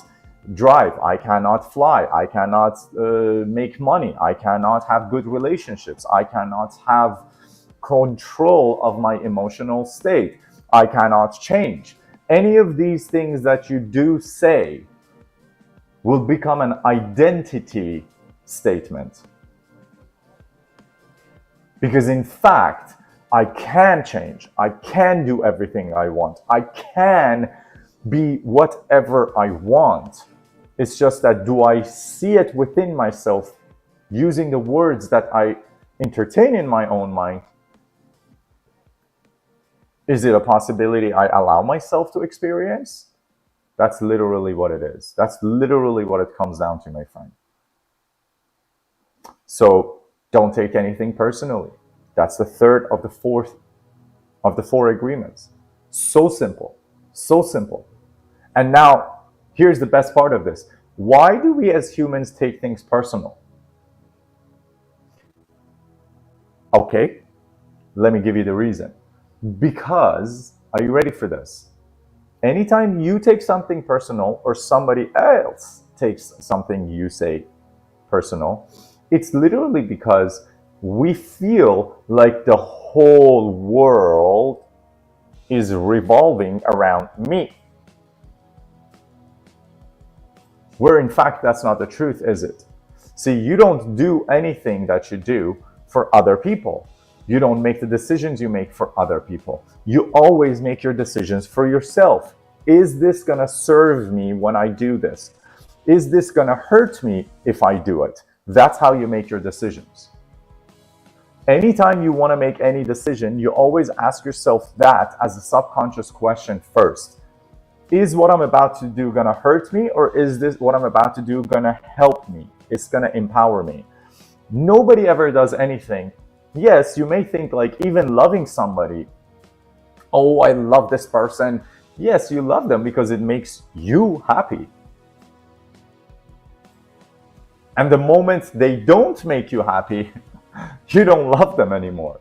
drive, I cannot fly, I cannot make money, I cannot have good relationships, I cannot have control of my emotional state, I cannot change. Any of these things that you do say will become an identity statement. Because in fact, I can change. I can do everything I want. I can be whatever I want. It's just that, do I see it within myself using the words that I entertain in my own mind? Is it a possibility I allow myself to experience? That's literally what it is. That's literally what it comes down to, my friend. So don't take anything personally. That's the third of the four agreements. So simple, so simple. And now, here's the best part of this. Why do we as humans take things personal? Okay, let me give you the reason. Because, are you ready for this? Anytime you take something personal or somebody else takes something you say personal, it's literally because we feel like the whole world is revolving around me. Where in fact, that's not the truth, is it? See, you don't do anything that you do for other people. You don't make the decisions you make for other people. You always make your decisions for yourself. Is this gonna serve me when I do this? Is this gonna hurt me if I do it? That's how you make your decisions. Anytime you want to make any decision, you always ask yourself that as a subconscious question first. Is what I'm about to do going to hurt me, or is this what I'm about to do going to help me? It's going to empower me. Nobody ever does anything. Yes, you may think like even loving somebody, oh, I love this person. Yes, you love them because it makes you happy. And the moment they don't make you happy, you don't love them anymore.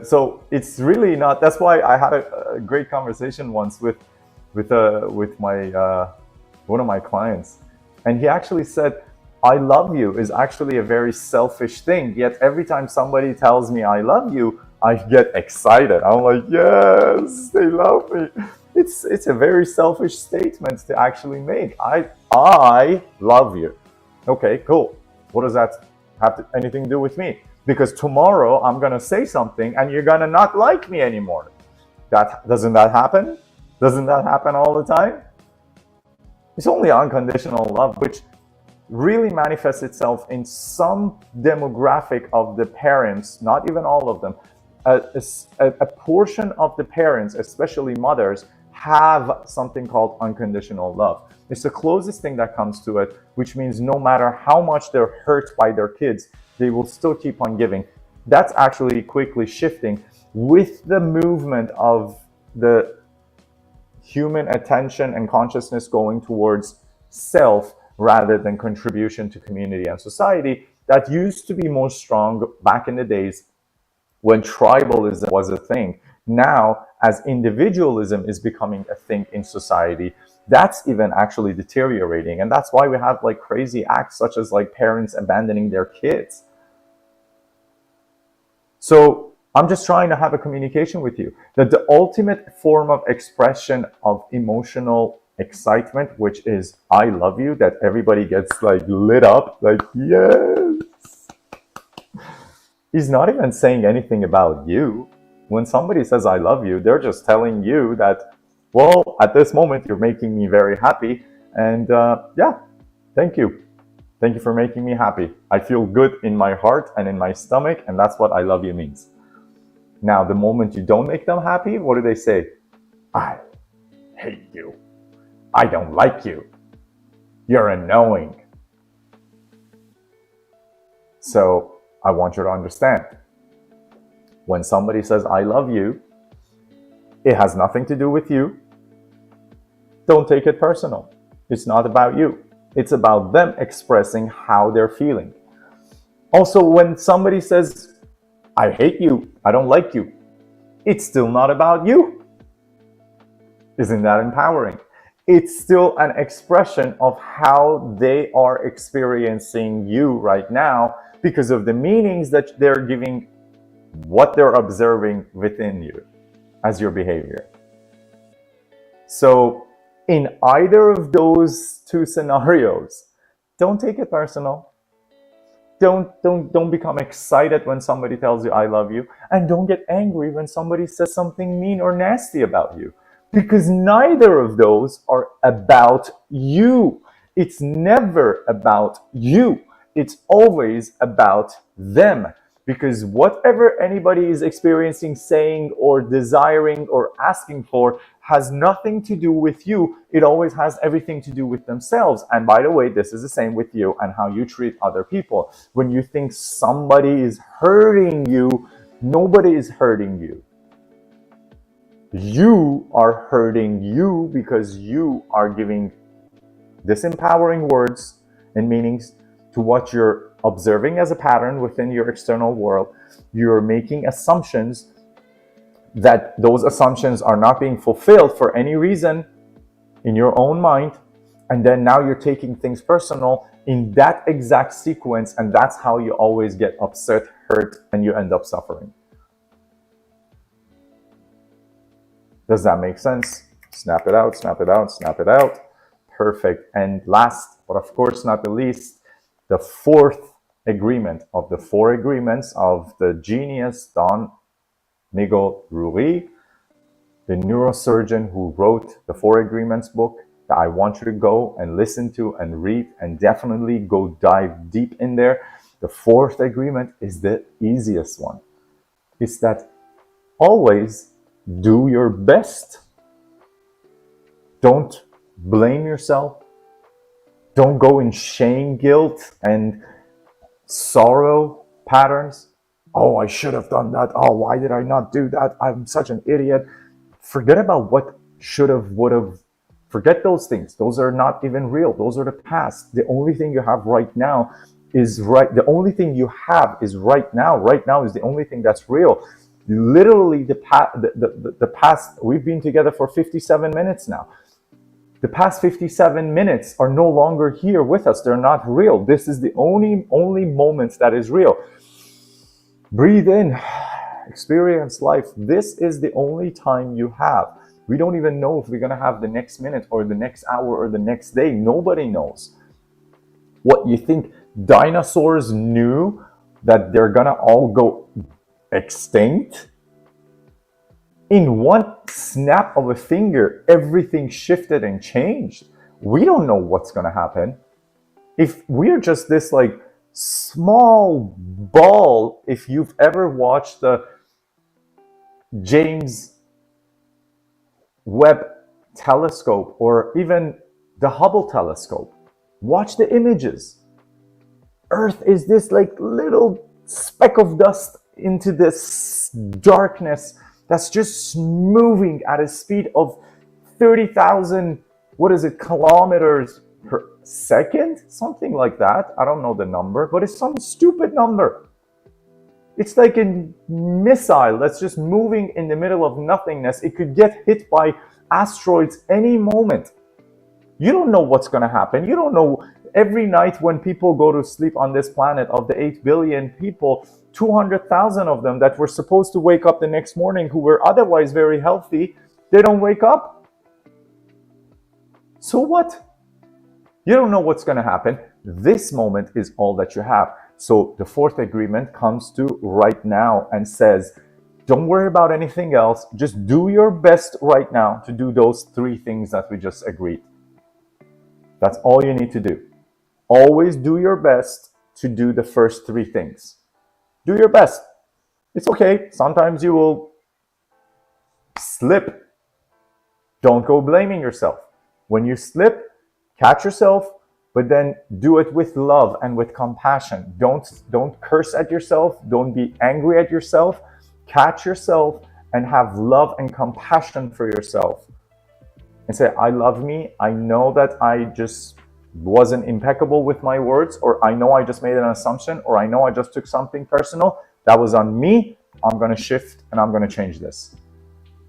So it's really not. That's why I had a great conversation once with my one of my clients, and he actually said, "I love you" is actually a very selfish thing. Yet every time somebody tells me "I love you," I get excited. I'm like, "Yes, they love me." It's a very selfish statement to actually make. I love you. Okay, cool. What does that have anything to do with me? Because tomorrow I'm gonna say something and you're gonna not like me anymore. Doesn't that happen? Doesn't that happen all the time? It's only unconditional love, which really manifests itself in some demographic of the parents, not even all of them. A portion of the parents, especially mothers, have something called unconditional love. It's the closest thing that comes to it, which means no matter how much they're hurt by their kids, they will still keep on giving. That's actually quickly shifting with the movement of the human attention and consciousness going towards self rather than contribution to community and society. That used to be more strong back in the days when tribalism was a thing. Now, as individualism is becoming a thing in society, that's even actually deteriorating. And that's why we have like crazy acts such as like parents abandoning their kids. So I'm just trying to have a communication with you that the ultimate form of expression of emotional excitement, which is I love you, that everybody gets like lit up, like yes, is not even saying anything about you. When somebody says I love you, they're just telling you that, well, at this moment you're making me very happy, and yeah, thank you. Thank you for making me happy. I feel good in my heart and in my stomach, and that's what I love you means. Now, the moment you don't make them happy, what do they say? I hate you. I don't like you. You're annoying. So I want you to understand, when somebody says I love you, it has nothing to do with you. Don't take it personal. It's not about you. It's about them expressing how they're feeling. Also, when somebody says, I hate you, I don't like you, it's still not about you. Isn't that empowering? It's still an expression of how they are experiencing you right now because of the meanings that they're giving what they're observing within you as your behavior. So in either of those two scenarios, don't take it personal. Don't become excited when somebody tells you I love you, and don't get angry when somebody says something mean or nasty about you, because neither of those are about you. It's never about you. It's always about them. Because whatever anybody is experiencing, saying, or desiring, or asking for has nothing to do with you. It always has everything to do with themselves. And by the way, this is the same with you and how you treat other people. When you think somebody is hurting you, nobody is hurting you. You are hurting you because you are giving disempowering words and meanings to what you're observing as a pattern within your external world. You're making assumptions that those assumptions are not being fulfilled for any reason in your own mind, and then now you're taking things personal in that exact sequence, and that's how you always get upset, hurt, and you end up suffering. Does that make sense? Snap it out, snap it out, snap it out. Perfect. And last, but of course not the least, the fourth agreement of the four agreements of the genius Don Miguel Ruiz, the neurosurgeon who wrote the Four Agreements book that I want you to go and listen to and read, and definitely go dive deep in there. The fourth agreement is the easiest one. It's that always do your best. Don't blame yourself. Don't go in shame, guilt, and sorrow patterns. Oh, I should have done that. Oh, why did I not do that? I'm such an idiot. Forget about what should have, would have. Forget those things. Those are not even real. Those are the past. The only thing you have right now is right. The only thing you have is right now. Right now is the only thing that's real. Literally, the past, we've been together for 57 minutes now. The past 57 minutes are no longer here with us. They're not real. This is the only moments that is real. Breathe in, experience life. This is the only time you have. We don't even know if we're going to have the next minute or the next hour or the next day. Nobody knows. What you think dinosaurs knew that they're going to all go extinct? In one snap of a finger, everything shifted and changed. We don't know what's going to happen. If we're just this like small ball, if you've ever watched the James Webb telescope or even the Hubble telescope, watch the images. Earth is this like little speck of dust into this darkness that's just moving at a speed of 30,000, kilometers per second? Something like that. I don't know the number, but it's some stupid number. It's like a missile that's just moving in the middle of nothingness. It could get hit by asteroids any moment. You don't know what's going to happen. You don't know. Every night when people go to sleep on this planet, of the 8 billion people, 200,000 of them that were supposed to wake up the next morning, who were otherwise very healthy, they don't wake up. So what? You don't know what's going to happen. This moment is all that you have. So the fourth agreement comes to right now and says, don't worry about anything else. Just do your best right now to do those three things that we just agreed. That's all you need to do. Always do your best to do the first three things. Do your best. It's okay. Sometimes you will slip. Don't go blaming yourself. When you slip, catch yourself, but then do it with love and with compassion. Don't curse at yourself. Don't be angry at yourself. Catch yourself and have love and compassion for yourself. And say, I love me. I know that I just wasn't impeccable with my words, or I know I just made an assumption, or I know I just took something personal, that was on me. I'm going to shift and I'm going to change this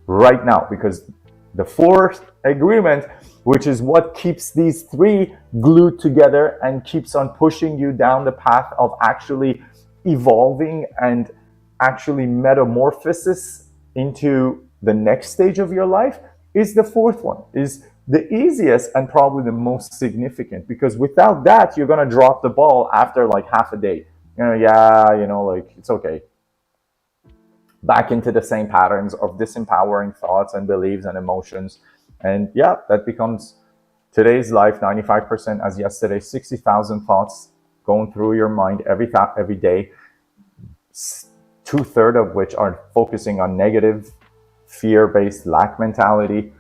right now, because the fourth agreement, which is what keeps these three glued together and keeps on pushing you down the path of actually evolving and actually metamorphosis into the next stage of your life, is the fourth one, is the easiest and probably the most significant, because without that, you're going to drop the ball after like half a day. Like, it's okay. Back into the same patterns of disempowering thoughts and beliefs and emotions. And yeah, that becomes today's life, 95% as yesterday, 60,000 thoughts going through your mind every day, 2/3 of which are focusing on negative, fear-based lack mentality,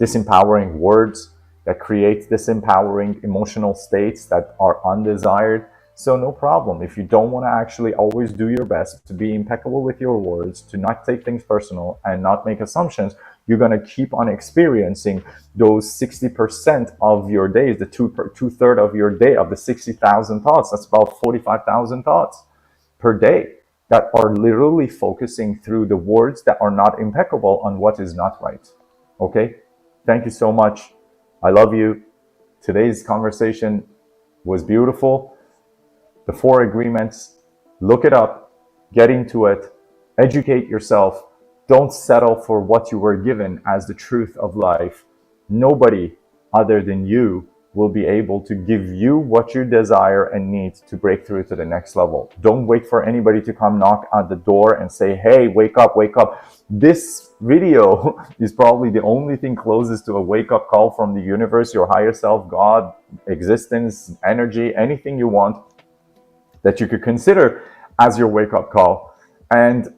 disempowering words that create disempowering emotional states that are undesired. So no problem. If you don't want to actually always do your best to be impeccable with your words, to not take things personal and not make assumptions, you're going to keep on experiencing those 60% of your days, the 2/3 of your day, of the 60,000 thoughts. That's about 45,000 thoughts per day that are literally focusing through the words that are not impeccable on what is not right. Okay? Thank you so much. I love you. Today's conversation was beautiful. The 4 agreements, look it up, get into it, educate yourself. Don't settle for what you were given as the truth of life. Nobody other than you will be able to give you what you desire and need to break through to the next level. Don't wait for anybody to come knock on the door and say, hey, wake up, wake up. This video is probably the only thing closest to a wake-up call from the universe, your higher self, God, existence, energy, anything you want, that you could consider as your wake-up call. And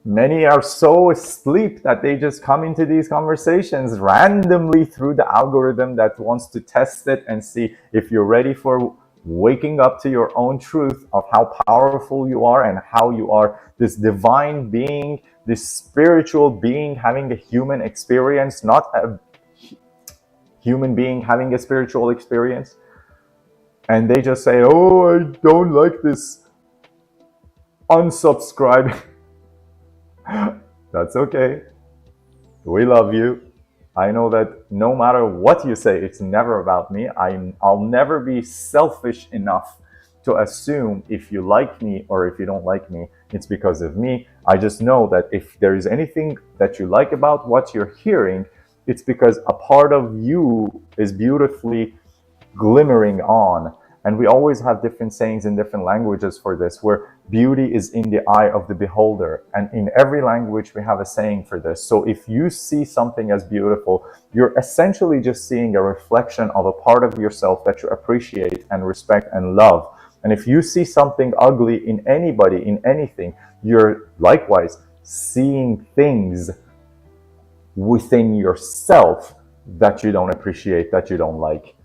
many are so asleep that they just come into these conversations randomly through the algorithm that wants to test it and see if you're ready for waking up to your own truth of how powerful you are and how you are this divine being, this spiritual being having a human experience, not a human being having a spiritual experience. And they just say, oh, I don't like this. Unsubscribe. That's okay. We love you. I know that no matter what you say, it's never about me. I'll never be selfish enough to assume if you like me or if you don't like me, it's because of me. I just know that if there is anything that you like about what you're hearing, it's because a part of you is beautifully glimmering on. And we always have different sayings in different languages for this, where beauty is in the eye of the beholder. And in every language, we have a saying for this. So if you see something as beautiful, you're essentially just seeing a reflection of a part of yourself that you appreciate and respect and love. And if you see something ugly in anybody, in anything, you're likewise seeing things within yourself that you don't appreciate, that you don't like,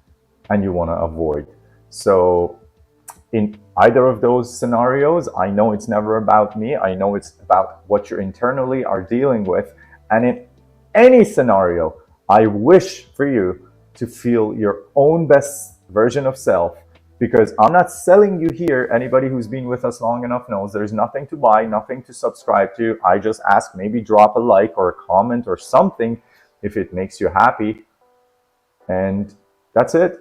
and you want to avoid. So in either of those scenarios, I know it's never about me. I know it's about what you internally are dealing with. And in any scenario, I wish for you to feel your own best version of self, because I'm not selling you here. Anybody who's been with us long enough knows there's nothing to buy, nothing to subscribe to. I just ask, maybe drop a like or a comment or something if it makes you happy. And that's it.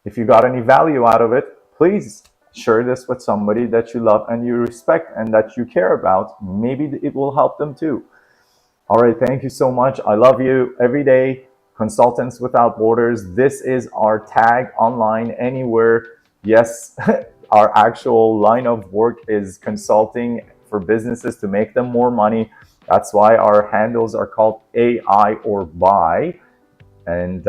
If you got any value out of it, please share this with somebody that you love and you respect and that you care about. Maybe it will help them too. All right, thank you so much. I love you. Every day, Consultants Without Borders. This is our tag online anywhere. Yes, our actual line of work is consulting for businesses to make them more money. That's why our handles are called AI or Buy. And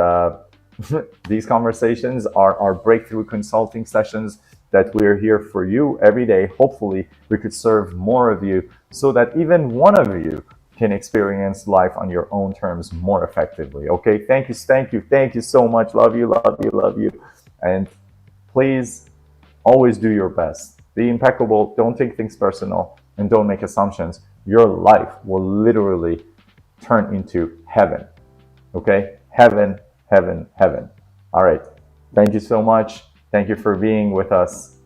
these conversations are our breakthrough consulting sessions that we're here for you every day. Hopefully, we could serve more of you so that even one of you can experience life on your own terms more effectively. Okay, thank you so much. Love you. And please always do your best. Be impeccable. Don't take things personal and don't make assumptions. Your life will literally turn into heaven. Okay, heaven. All right, Thank you so much. Thank you for being with us.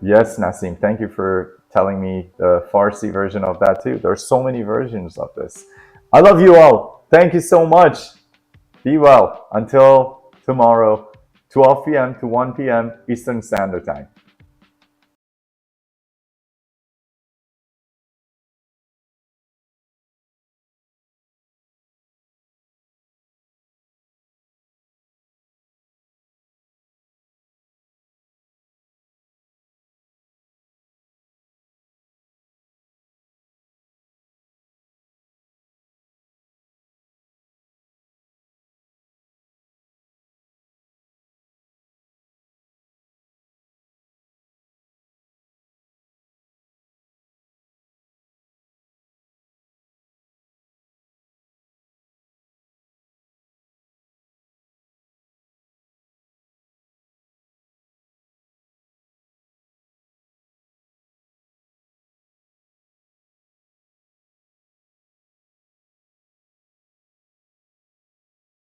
Yes, Nassim, thank you for telling me the Farsi version of that too. There's so many versions of this. I love you all. Thank you so much. Be well. Until tomorrow, 12 p.m. to 1 p.m. Eastern Standard Time.